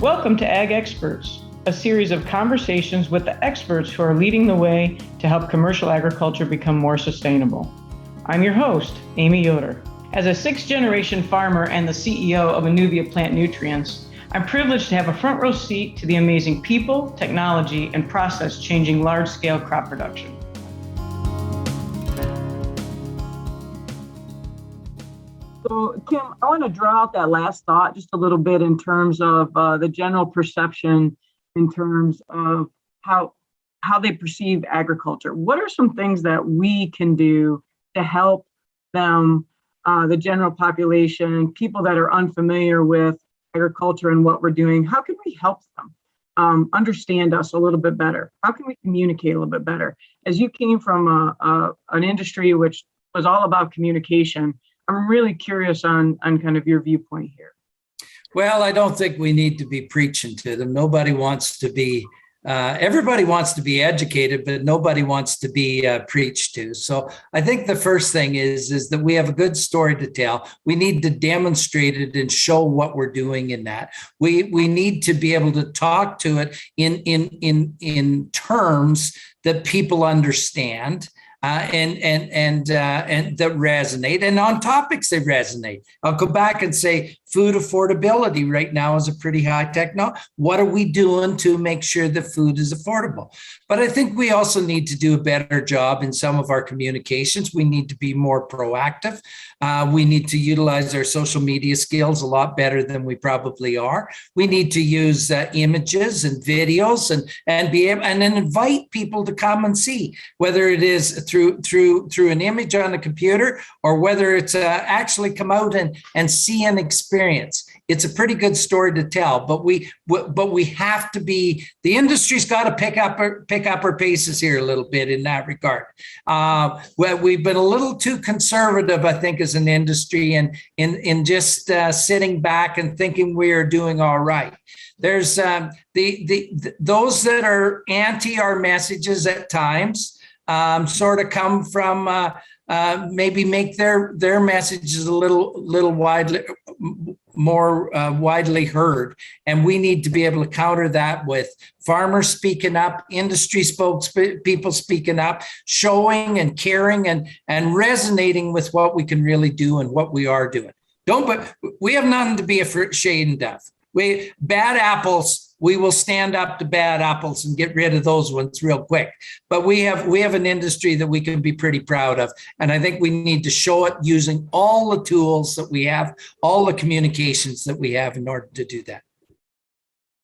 Welcome to Ag Experts, a series of conversations with the experts who are leading the way to help commercial agriculture become more sustainable. I'm your host, Amy Yoder. As a sixth-generation farmer and the CEO of Anuvia Plant Nutrients, I'm privileged to have a front row seat to the amazing people, technology, and process changing large-scale crop production. So, Kim, I want to draw out that last thought just a little bit in terms of the general perception in terms of how they perceive agriculture. What are some things that we can do to help them, the general population, people that are unfamiliar with agriculture and what we're doing? How can we help them understand us a little bit better? How can we communicate a little bit better? As you came from an industry which was all about communication, I'm really curious on kind of your viewpoint here. Well, I don't think we need to be preaching to them. Nobody wants to be, everybody wants to be educated, but nobody wants to be preached to. So I think the first thing is that we have a good story to tell. We need to demonstrate it and show what we're doing in that. We need to be able to talk to it in terms that people understand. And that resonate, and on topics that resonate. I'll go back and say food affordability right now is a pretty high tech. Now, what are we doing to make sure that food is affordable? But I think we also need to do a better job in some of our communications. We need to be more proactive. We need to utilize our social media skills a lot better than we probably are. We need to use images and videos and be able and then invite people to come and see, whether it is through an image on a computer or whether it's actually come out and see and experience. It's a pretty good story to tell, but we have to be, the industry's got to pick up our paces here a little bit in that regard. Well, we've been a little too conservative, I think, as an industry, and in just sitting back and thinking we are doing all right. There's those that are anti our messages at times sort of come from maybe make their messages a little more widely heard, and we need to be able to counter that with farmers speaking up, industry spokespeople speaking up, showing and caring and resonating with what we can really do and what we are doing. But we have nothing to be ashamed of. Bad apples, we will stand up to bad apples and get rid of those ones real quick. But we have an industry that we can be pretty proud of. And I think we need to show it using all the tools that we have, all the communications that we have in order to do that.